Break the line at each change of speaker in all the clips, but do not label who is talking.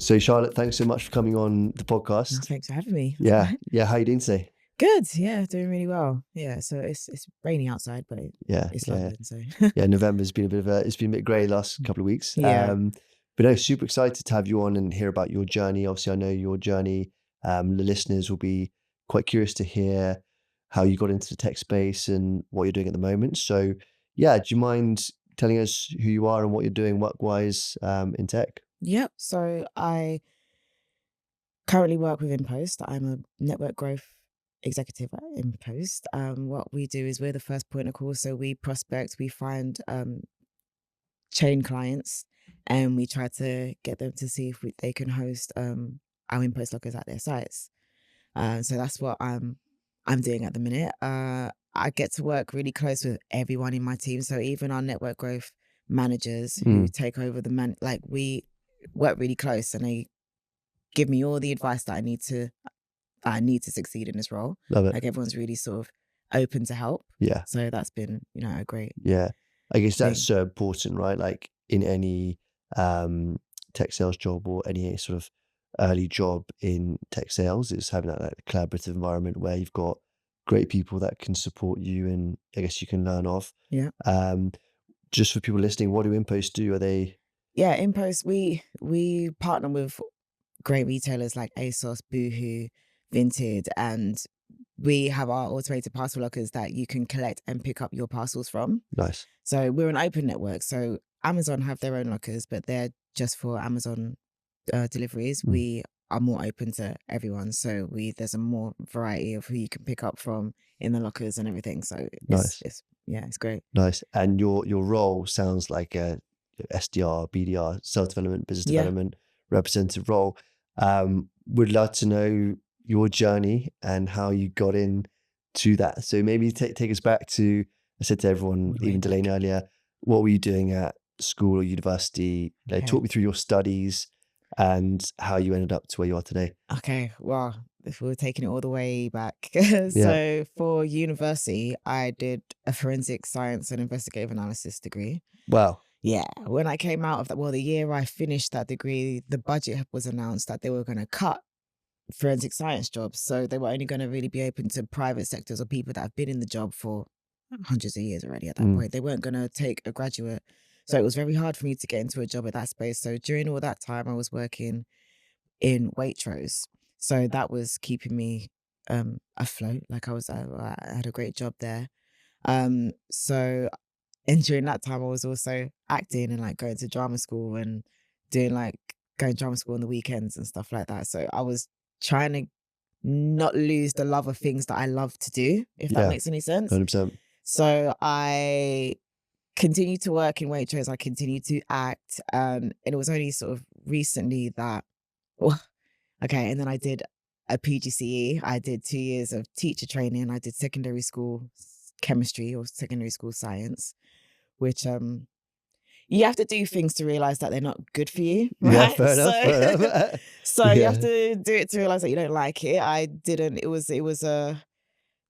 So Charlotte, thanks so much for coming on the
Oh,
podcast.
thanks for having me.
Yeah. How are you doing today?
Good. Yeah, doing really well. Yeah, so it's rainy outside, but
Yeah.
it's London, so
Yeah. November's been it's been a bit grey last couple of weeks.
yeah.
But no, super excited to have you on and hear about your journey. Obviously, I know your journey. The listeners will be quite curious to hear how you got into the tech space and what you're doing at the moment. So yeah, do you mind telling us who you are and what you're doing work-wise in tech?
Yep. So I currently work with InPost. I'm a network growth executive at InPost. What we do is we're the first point of call. So we prospect, we find chain clients, and we try to get them to see if they can host our InPost lockers at their sites. So that's what I'm doing at the minute. I get to work really close with everyone in my team. So even our network growth managers who take over we work really close, and they give me all the advice that I need to succeed in this role.
Love it.
Like everyone's really sort of open to help.
Yeah.
So that's been, a great
Yeah. I guess that's
thing.
so important, right? Like in any tech sales job or any sort of early job in tech sales, is having that like collaborative environment where you've got great people that can support you and I guess you can learn off.
Yeah.
Just for people listening, what do InPost do? Are they?
Yeah, InPost, we partner with great retailers like ASOS, Boohoo, Vinted, and we have our automated parcel lockers that you can collect and pick up your parcels from.
Nice.
So we're an open network. So Amazon have their own lockers, but they're just for Amazon deliveries. We are more open to everyone. So there's a more variety of who you can pick up from in the lockers and everything. So
Nice.
it's great.
Nice. And your role sounds like a SDR, BDR, sales development, business development representative role. Would love to know your journey and how you got into that. So maybe take us back to, I said to everyone, even Delaney earlier, what were you doing at school or university? Talk me through your studies and how you ended up to where you are today.
Okay, well, if we were taking it all the way back.
Yeah.
So for university, I did a forensic science and investigative analysis degree.
Wow.
Yeah, when I came out of that, the year I finished that degree, the budget was announced that they were going to cut forensic science jobs. So they were only going to really be open to private sectors or people that have been in the job for hundreds of years already at that point. They weren't going to take a graduate. So it was very hard for me to get into a job at that space. So during all that time, I was working in Waitrose. So that was keeping me afloat. Like I had a great job there. And during that time, I was also acting and like going to drama school and doing going to drama school on the weekends and stuff like that. So I was trying to not lose the love of things that I love to do, if that makes any sense.
100%.
So I continued to work in Waitrose. I continued to act. And it was only sort of recently that, and then I did a PGCE. I did 2 years of teacher training. I did secondary school chemistry or secondary school science, which you have to do things to realize that they're not good for you, right?
Yeah, fair enough.
So you have to do it to realize that you don't like it. I didn't. It was a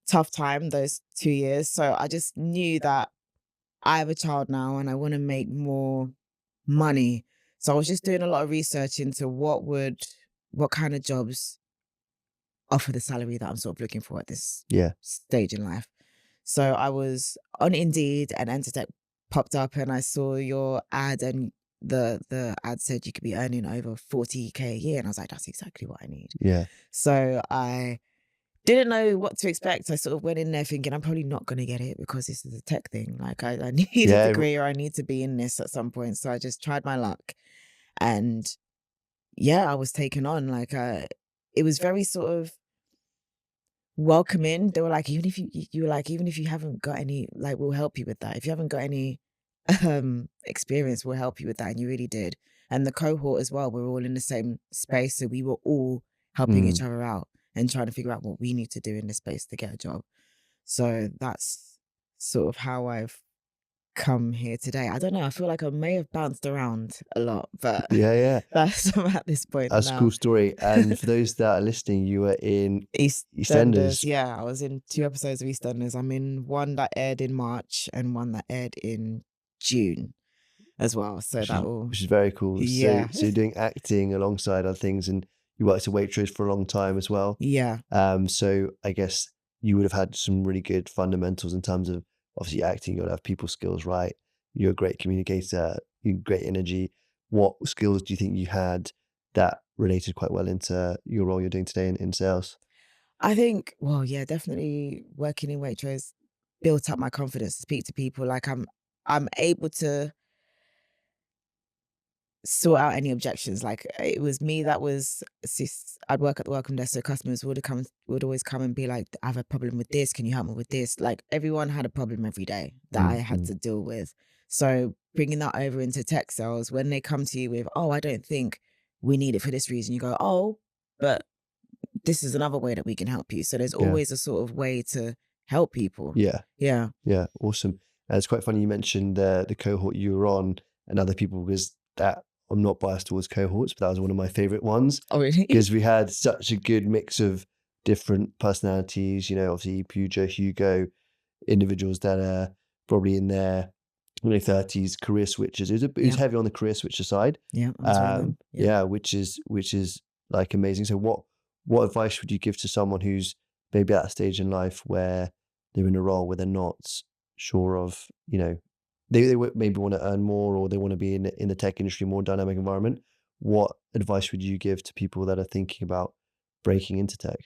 tough time, those 2 years. So I just knew that I have a child now and I want to make more money. So I was just doing a lot of research into what kind of jobs offer the salary that I'm sort of looking for at this stage in life. So I was on Indeed and Entr Tech popped up and I saw your ad, and the ad said you could be earning over 40K a year. And I was like, that's exactly what I need.
Yeah.
So I didn't know what to expect. I sort of went in there thinking I'm probably not going to get it because this is a tech thing. Like I need a degree or I need to be in this at some point. So I just tried my luck. And I was taken on. Like it was very sort of welcoming. They were like, even if you haven't got any, like, we'll help you with that. If you haven't got any experience, we'll help you with that. And you really did. And the cohort as well, we're all in the same space. So we were all helping each other out and trying to figure out what we need to do in this space to get a job. So that's sort of how I've come here today. I don't know. I feel like I may have bounced around a lot, but that's at this point.
That's
now.
A cool story. And for those that are listening, you were in EastEnders.
Yeah, I was in 2 episodes of EastEnders. I'm in one that aired in March and one that aired in June. as well. So that will,
which is very cool. So
yeah,
you're doing acting alongside other things, and you worked at Waitrose for a long time as well.
yeah,
So I guess you would have had some really good fundamentals in terms of obviously acting. You got to have people skills, right? You're a great communicator, you great energy. What skills do you think you had that related quite well into your role you're doing today in sales?
I think, well, yeah, definitely working in Waitrose built up my confidence to speak to people. Like I'm able to sort out any objections. Like it was me that was I'd work at the welcome desk, so customers would always come and be like, I have a problem with this, can you help me with this? Like everyone had a problem every day that I had
Mm.
to deal with. So bringing that over into tech sales, when they come to you with, oh, I don't think we need it for this reason, you go, oh, but this is another way that we can help you. So there's
Yeah.
always a sort of way to help people.
Yeah.
Yeah.
Yeah. Awesome. It's quite funny you mentioned the cohort you were on and other people, because that I'm not biased towards cohorts, but that was one of my favorite ones
Oh, really?
because we had such a good mix of different personalities, obviously Puja, Hugo, individuals that are probably in their 30s, career switches. It was
Yeah.
heavy on the career switcher side.
Yeah. I was one of them. Yeah.
Yeah, which is like amazing. So what advice would you give to someone who's maybe at a stage in life where they're in a role where they're not sure of, they maybe want to earn more, or they want to be in the tech industry, more dynamic environment. What advice would you give to people that are thinking about breaking into tech?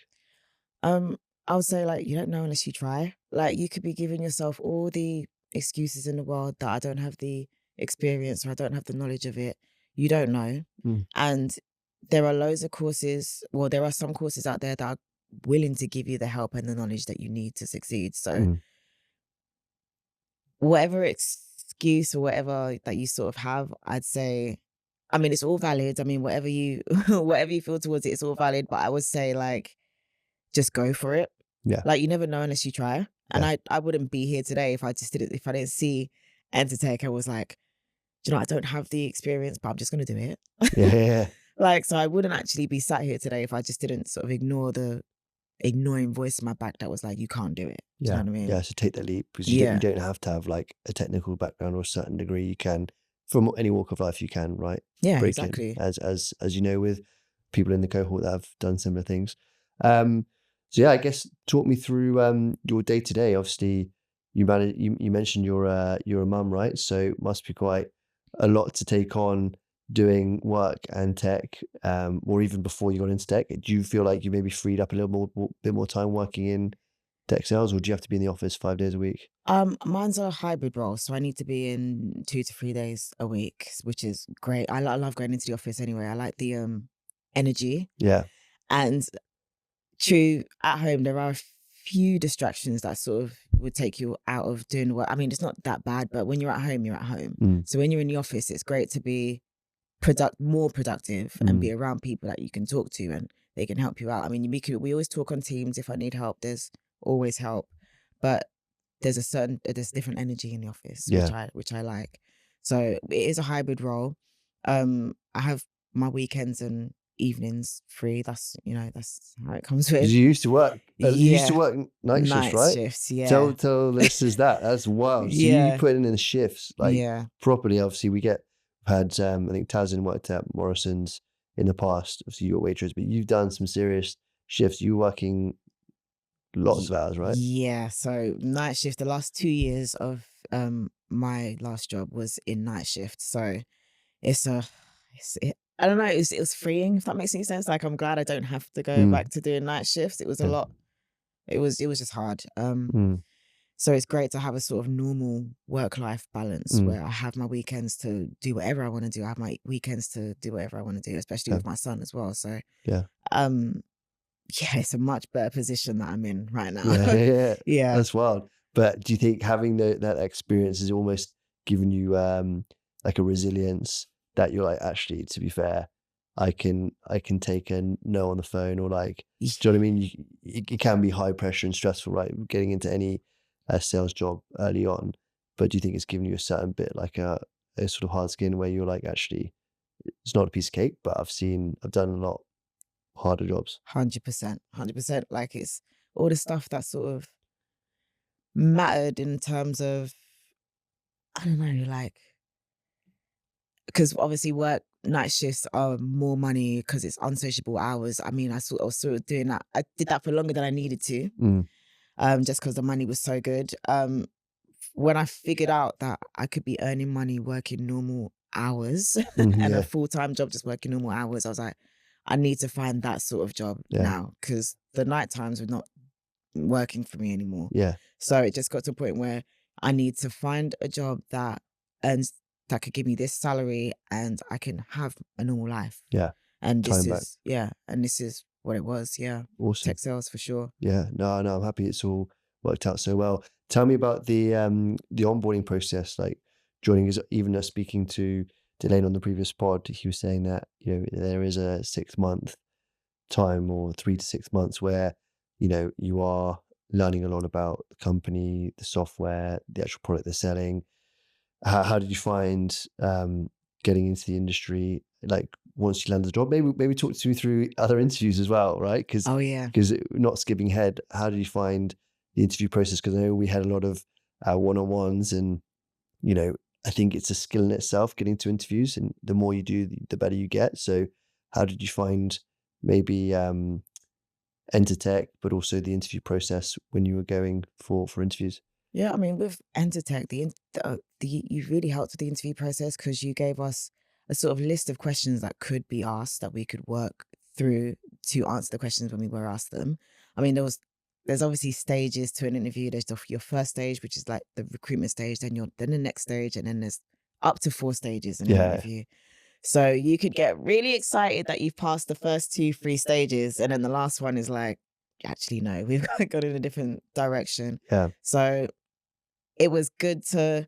Um, I would say like you don't know unless you try. Like you could be giving yourself all the excuses in the world that I don't have the experience or I don't have the knowledge of it. You don't know.
Mm.
And there are loads of courses, well, there are some courses out there that are willing to give you the help and the knowledge that you need to succeed. So
Mm.
whatever excuse or whatever that you sort of have, I'd say, I mean, it's all valid. I mean, whatever you whatever you feel towards it, it's all valid. But I would say like just go for it.
Yeah.
Like you never know unless you try. And
Yeah.
I wouldn't be here today if I didn't see Entr Tech. I was like, do you know, I don't have the experience, but I'm just gonna do it.
Yeah. Yeah.
Like, so I wouldn't actually be sat here today if I just didn't sort of ignore the ignoring voice in my back that was like, you can't do it. Do you know
Yeah,
what I mean?
yeah. So take that leap, because you
Yeah.
don't have to have like a technical background or a certain degree. You can, from any walk of life, you can, right?
Yeah,
Break
exactly.
in, as you know, with people in the cohort that have done similar things. So yeah, I guess talk me through your day to day. Obviously, you mentioned you're a mum, right? So it must be quite a lot to take on doing work and tech, or even before you got into tech. Do you feel like you maybe freed up a bit more time working in tech sales, or do you have to be in the office 5 days a week?
Mine's a hybrid role, so I need to be in 2 to 3 days a week, which is great. I love going into the office anyway. I like the energy.
Yeah.
And true, at home there are a few distractions that sort of would take you out of doing work. I mean, it's not that bad, but when you're at home, you're at home.
Mm.
So when you're in the office, it's great to be more productive and be around people that you can talk to and they can help you out. I mean, we always talk on Teams. If I need help, there's always help. But there's different energy in the office,
Yeah.
which I like. So it is a hybrid role. I have my weekends and evenings free. That's how it comes with.
'Cause you used to work. You used to
Yeah,
work night shifts,
night
right?
shifts. Yeah,
Tell listeners that. That's wild. So you
yeah,
put in the shifts like
yeah.
properly. Obviously, we've had I think Tazin worked at Morrison's in the past. Obviously, you were waitress, but you've done some serious shifts. You were working lots
Ye-
of hours, right?
Yeah, so night shift. The last 2 years of my last job was in night shift. So it's a, I don't know. It was freeing, if that makes any sense. Like I'm glad I don't have to go back
Mm.
to doing night shifts. It was a
Yeah.
lot. It was just hard.
Mm.
So it's great to have a sort of normal work-life balance
Mm.
where I have my weekends to do whatever I want to do. I have my weekends to do whatever I want to do, especially
Yeah.
with my son as well. So
Yeah.
um yeah, it's a much better position that I'm in right now.
Yeah. Yeah.
Yeah.
That's wild. But do you think having that experience is almost giving you like a resilience that you're like, actually, to be fair, I can take a no on the phone, or like, do you know what I mean? It can be high pressure and stressful, right? Getting into any sales job early on. But do you think it's giving you a certain bit like a sort of hard skin where you're like, actually, it's not a piece of cake, but I've done a lot harder jobs.
100%, 100%. Like it's all the stuff that sort of mattered in terms of, I don't know, like because obviously work night shifts are more money because it's unsociable hours. I mean, I was sort of doing that. I did that for longer than I needed to, just because the money was so good. When I figured out that I could be earning money working normal hours and a
Yeah.
full-time job just working normal hours, I was like, I need to find that sort of job
Yeah.
now because the night times were not working for me anymore.
Yeah.
So it just got to a point where I need to find a job that earns, that could give me this salary and I can have a normal life.
Yeah.
And this
Time back.
is, and this is what it was. Yeah.
Awesome.
Tech sales for sure.
Yeah. No, I'm happy it's all worked out so well. Tell me about the onboarding process, like joining us, even us speaking to Delane on the previous pod, he was saying that, you know, there is a 6-month time or 3 to 6 months where, you know, you are learning a lot about the company, the software, the actual product they're selling. How did you find getting into the industry? Like once you land the job, maybe talk to me through other interviews as well, right? Because
Oh yeah.
not skipping ahead, how did you find the interview process? Because I know we had a lot of one-on-ones, and you know, I think it's a skill in itself getting to interviews, and the more you do, the better you get. So, how did you find maybe Entr Tech, but also the interview process when you were going for interviews?
Yeah, I mean, with Entr Tech, you really helped with the interview process because you gave us a sort of list of questions that could be asked that we could work through to answer the questions when we were asked them. I mean, there's obviously stages to an interview. There's your first stage, which is like the recruitment stage, then the next stage, and then there's up to 4 stages in an
Yeah,
interview. So you could get really excited that you've passed the first 2, 3 stages, and then the last one is like, actually, no, we've gone in a different direction.
yeah,
So it was good to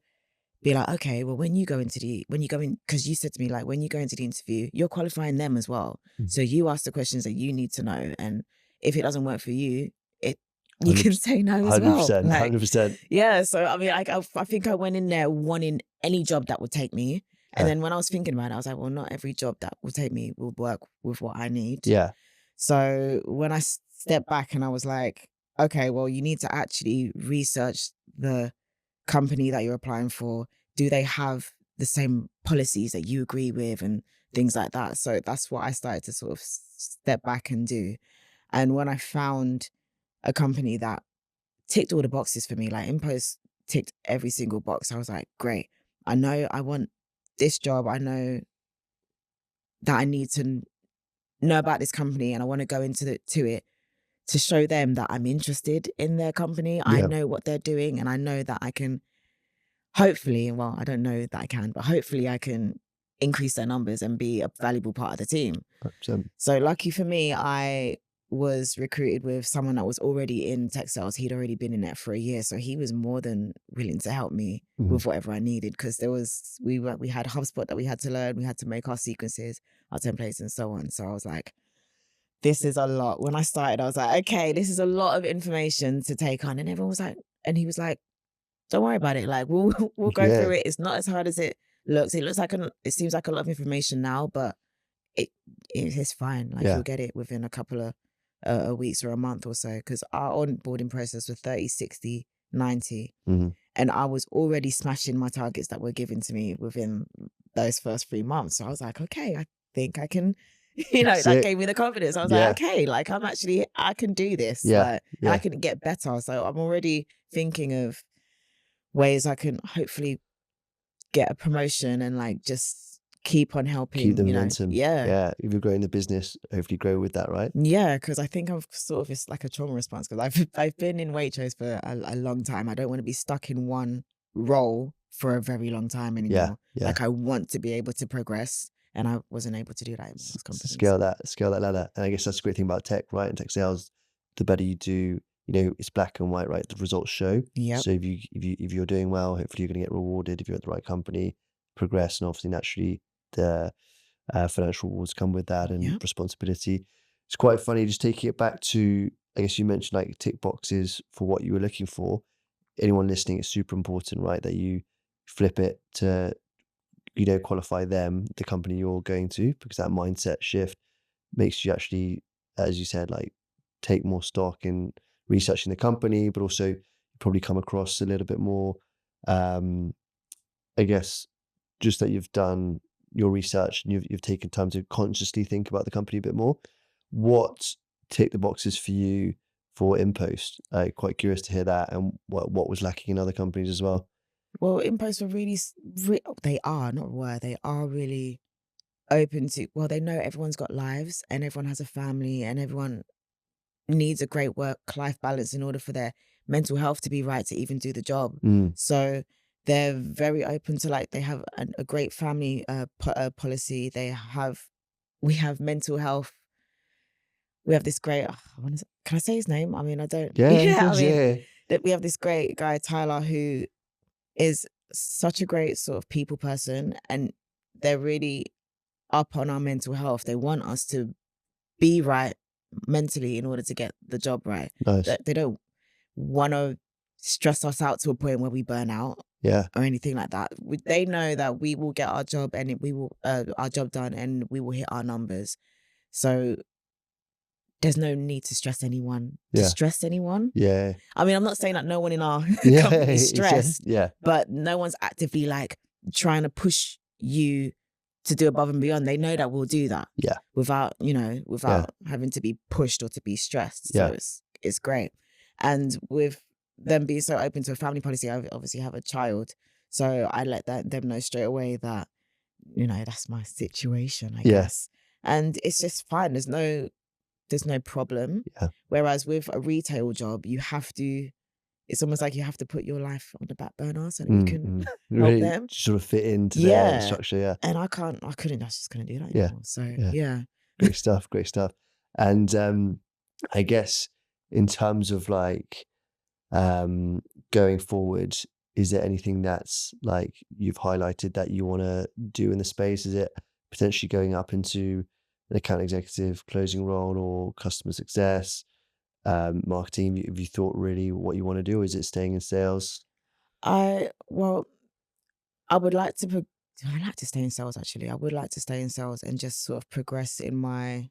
be like, okay, well, when you go in, because you said to me, like, when you go into the interview, you're qualifying them as well. So you ask the questions that you need to know. And if it doesn't work for you, you can say no as well.
100%,
Like,
100%.
yeah. So, I mean, I think I went in there wanting any job that would take me. And then when I was thinking about it, I was like, well, not every job that will take me will work with what I need.
Yeah,
So when I stepped back and I was like, okay, well, you need to actually research the company that you're applying for. Do they have the same policies that you agree with and things like that? So that's what I started to sort of step back and do. And when I found a company that ticked all the boxes for me, like InPost ticked every single box, I was like, great. I know I want this job. I know that I need to know about this company and I want to go into it to show them that I'm interested in their company. I
yeah,
know what they're doing and I know that I can hopefully, well, I don't know that I can, but hopefully I can increase their numbers and be a valuable part of the team.
100%.
So lucky for me, I was recruited with someone that was already in tech sales. He'd already been in it for a year. So he was more than willing to help me with whatever I needed. Because we had HubSpot that we had to learn. We had to make our sequences, our templates and so on. So I was like, this is a lot. When I started, I was like, okay, this is a lot of information to take on. And everyone was like, and he was like, don't worry about it. Like we'll go
Yeah,
through it. It's not as hard as it looks. It looks like it seems like a lot of information now, but it's fine. Like
yeah,
you'll get it within a couple of weeks or a month or so. Because our onboarding process was 30, 60, 90. And I was already smashing my targets that were given to me within those first 3 months. So I was like, okay, I think I can,
that's
that
it.
gave me the confidence. I was
Yeah,
like, okay, like I can do this.
yeah,
Like, and I
yeah.
can get better. So I'm already thinking of ways I can hopefully get a promotion and like just keep on
Keep
helping,
the momentum.
Yeah.
Yeah, if you're growing the business, hopefully grow with that, right?
Yeah, because I think I'm sort of, it's like a trauma response because I've been in Waitrose for a long time. I don't want to be stuck in one role for a very long time
Yeah,
anymore.
yeah.
Like I want to be able to progress, and I wasn't able to do that in most companies.
Scale that ladder. And I guess that's the great thing about tech, right? And tech sales, the better you do, you know, it's black and white, right? The results show.
Yep.
So if you're doing well, hopefully you're going to get rewarded. If you're at the right company, progress, and obviously naturally the financial rewards come with that, and
Yep.
responsibility. It's quite funny just taking it back to, I guess you mentioned like tick boxes for what you were looking for. Anyone listening, it's super important, right? That you flip it to, you know, qualify them, the company you're going to, because that mindset shift makes you actually, as you said, like take more stock in researching the company, but also you probably come across a little bit more, I guess, just that you've done your research and you've taken time to consciously think about the company a bit more. What ticked the boxes for you for InPost? Quite curious to hear that, and what was lacking in other companies as well.
Well, InPost were really, they are, not were, they are really open to, well, they know everyone's got lives and everyone has a family and everyone needs a great work-life balance in order for their mental health to be right to even do the job.
Mm.
So they're very open to, like, they have a great family policy. We have mental health. We have this great, can I say his name? I mean, I don't.
Yeah,
Yeah, I mean,
yeah,
that we have this great guy, Tyler, who is such a great sort of people person, and they're really up on our mental health. They want us to be right mentally in order to get the job right.
nice.
They don't want to stress us out to a point where we burn out
Yeah,
or anything like that. They know that we will get our job and we will our job done and we will hit our numbers. So there's no need to stress anyone.
yeah, yeah,
I mean, I'm not saying that no one in our
yeah.
company is
It's just,
stressed,
yeah,
but no one's actively like trying to push you to do above and beyond. They know that we'll do that
yeah,
without
yeah,
having to be pushed or to be stressed.
yeah,
So it's great. And with them being so open to a family policy, I obviously have a child, so I let them know straight away that that's my situation, I
yeah,
guess, and it's just fine. There's no problem.
yeah.
Whereas with a retail job, it's almost like you have to put your life on the back burner so that you
Mm,
can
mm.
help
Really
them.
sort of fit into their
Yeah.
structure. Yeah,
And I just couldn't do that
yeah,
anymore. So
yeah.
yeah.
Great stuff, great stuff. And I guess in terms of like going forward, is there anything that's like you've highlighted that you want to do in the space? Is it potentially going up into an account executive closing role or customer success, marketing? Have you thought really what you want to do? Or is it staying in sales?
Well, I would like to I'd like to stay in sales actually. I would like to stay in sales and just sort of progress in my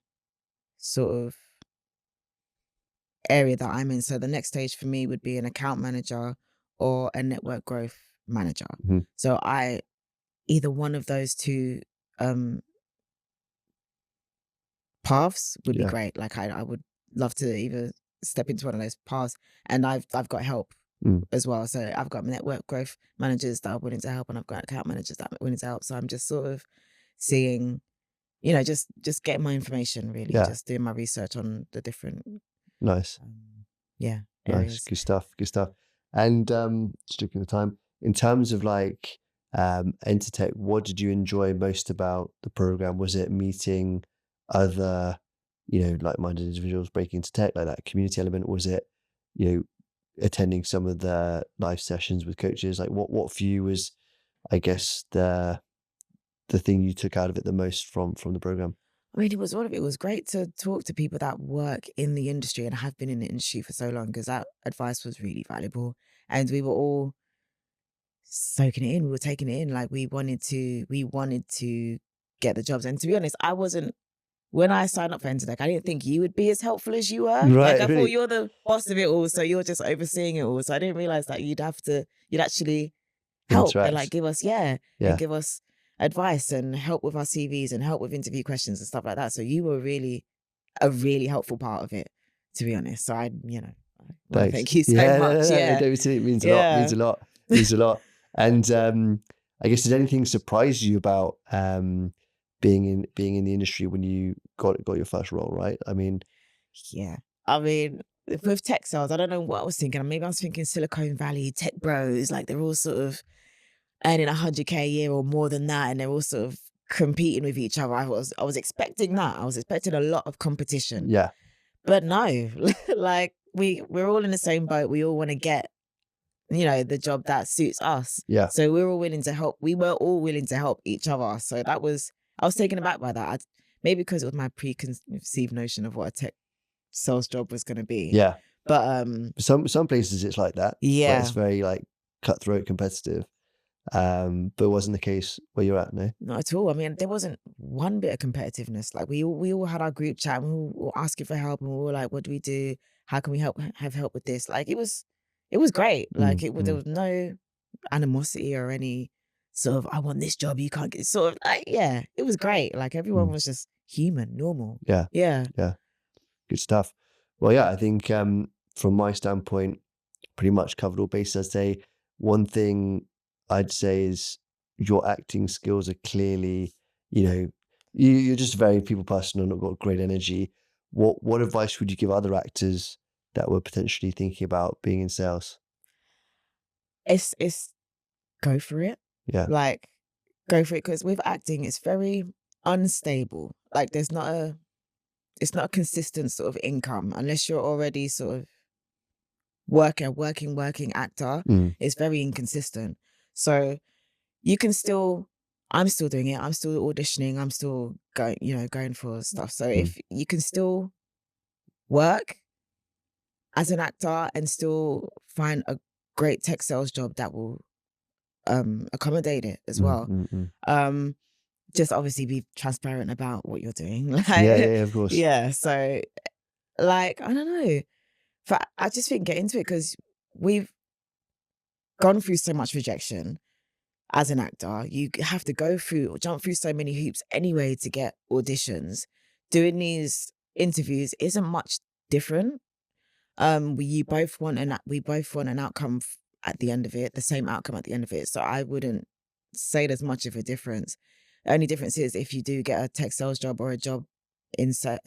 sort of area that I'm in. So the next stage for me would be an account manager or a network growth manager.
Mhm.
So either one of those two um paths would be
Yeah,
great. Like I would love to either step into one of those paths, and I've got help
mm,
as well. So I've got network growth managers that are willing to help, and I've got account managers that are willing to help. So I'm just sort of seeing, just getting my information really,
yeah,
just doing my research on the different,
nice.
yeah,
Nice,
areas.
good stuff, good stuff. And just looking at the time, in terms of like Entr Tech, what did you enjoy most about the program? Was it meeting other, like-minded individuals breaking into tech, like that community element? Was it, you know, attending some of the live sessions with coaches? Like what for you was, I guess, the thing you took out of it the most from the program?
I mean, it was great to talk to people that work in the industry and have been in the industry for so long, because that advice was really valuable. And we were all soaking it in. We were taking it in. Like we wanted to get the jobs. And to be honest, when I signed up for Entr Tech, I didn't think you would be as helpful as you were. Like
Right,
I thought
really
you're the boss of it all, so you're just overseeing it all. So I didn't realize that you'd actually help and like
interact.
give us advice and help with our CVs and help with interview questions and stuff like that. So you were really a really helpful part of it, to be honest. So I want to
Thanks.
thank you so
Yeah, no,
much.
no, no,
Yeah.
don't be silly. It means a lot. Means
Yeah.
a lot. Means a lot. And I guess did anything surprise you about being in the industry when you got your first role? Right. I mean,
Yeah. I mean, with tech sales, I don't know what I was thinking. Maybe I was thinking Silicon Valley, tech bros, like they're all sort of earning 100K a year or more than that, and they're all sort of competing with each other. I was expecting that. I was expecting a lot of competition.
yeah,
But no, like we're all in the same boat. We all want to get, the job that suits us.
yeah,
So we're all willing to help. We were all willing to help each other. So I was taken aback by that. Maybe because it was my preconceived notion of what a tech sales job was going to be.
yeah.
But
Some places it's like that, where it's
yeah,
very like cutthroat competitive. But it wasn't the case where you're at, no?
not at all. I mean, there wasn't one bit of competitiveness. Like we all had our group chat and we were asking for help and we were like, what do we do? How can we have help with this? Like it was great. Like
Mm,
there
mm.
was no animosity or any sort of, I want this job, you can't get, sort of like, yeah, it was great. Like everyone
Mm.
was just human, normal.
Yeah.
Yeah.
Yeah. Good stuff. Well, yeah, I think from my standpoint, pretty much covered all bases. I'd say one thing I'd say is your acting skills are clearly, you're just a very people person and got great energy. What advice would you give other actors that were potentially thinking about being in sales?
It's go for it.
Yeah.
Like, go for it, because with acting, it's very unstable. Like, it's not a consistent sort of income unless you're already sort of working actor.
Mm.
It's very inconsistent. So you can still, I'm still doing it. I'm still auditioning. I'm still going for stuff. So if you can still work as an actor and still find a great tech sales job that will accommodate it as well. Just obviously be transparent about what you're doing. Like,
Yeah, of course.
yeah. So like, I don't know. But I just think get into it, because we've gone through so much rejection as an actor. You have to jump through so many hoops anyway to get auditions. Doing these interviews isn't much different. We both want an outcome at the end of it, the same outcome at the end of it. So I wouldn't say there's much of a difference. The only difference is if you do get a tech sales job or a job in SaaS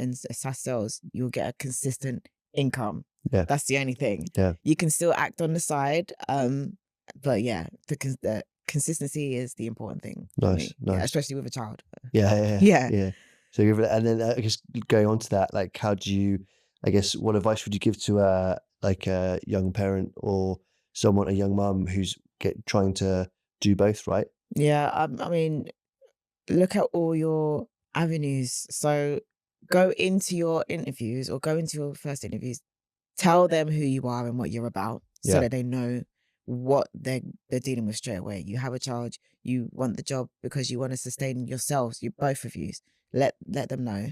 sales, you'll get a consistent income.
Yeah.
That's the only thing.
Yeah.
You can still act on the side. But yeah, the consistency is the important thing for me.
Nice.
Yeah, especially with a child.
Yeah. So, and then I guess going on to that, like, how do you, I guess, what advice would you give to a young parent or a young mum who's trying to do both, right?
Yeah, I mean, look at all your avenues. So go into your interviews or go into your first interviews, tell them who you are and what you're about, so that they know what they're dealing with straight away. You have a child, you want the job because you want to sustain yourselves, both of you. Let them know.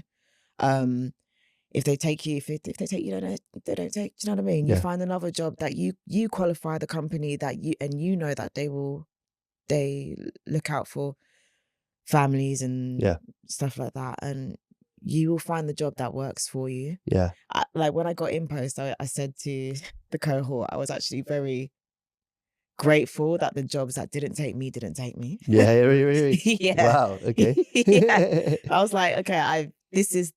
If they take you, if they take you, they don't take. Do you know what I mean? You find another job that you qualify the company that you know that they look out for families and stuff like that, and you will find the job that works for you. Like when I got in post, I said to the cohort, I was actually very grateful that the jobs that didn't take me didn't take me.
Really?
Yeah.
Wow. Okay.
Yeah. I was like, okay, this is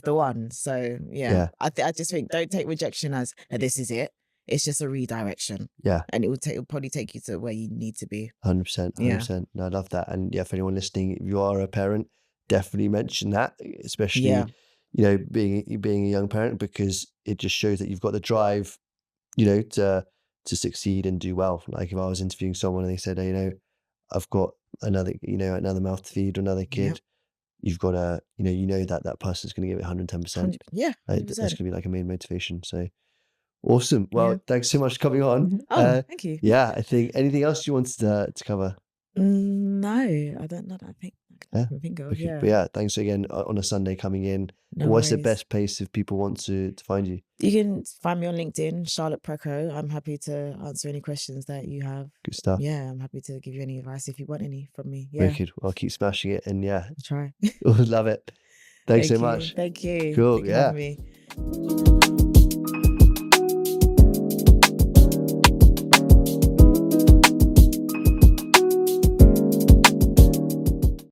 the one. So yeah. I just think, don't take rejection as this is it. It's just a redirection.
Yeah.
And it'll probably take you to where you need to be.
100%. 100%. No, I love that. And yeah, for anyone listening, if you are a parent, definitely mention that, especially, being a young parent, because it just shows that you've got the drive, to succeed and do well. Like if I was interviewing someone and they said, I've got another mouth to feed or another kid, you've got to, that person's going to give it 110%.
Yeah. 100%.
That's going to be like a main motivation. So awesome. Well, thanks so much for coming on.
Oh, thank you.
Yeah. I think anything else you wanted to cover?
No, I don't know. I think of.
Okay. But yeah, thanks again on a Sunday coming in.
No
What's the
worries.
best place if people want to find you?
You can find me on LinkedIn, Charlotte Preko. I'm happy to answer any questions that you have.
Good stuff.
Yeah, I'm happy to give you any advice if you want any from me. Yeah.
Wicked. Well, I'll keep smashing it, and
I'll try.
love it. Thanks so
you.
much.
Thank you.
Cool.
Thank you for having me.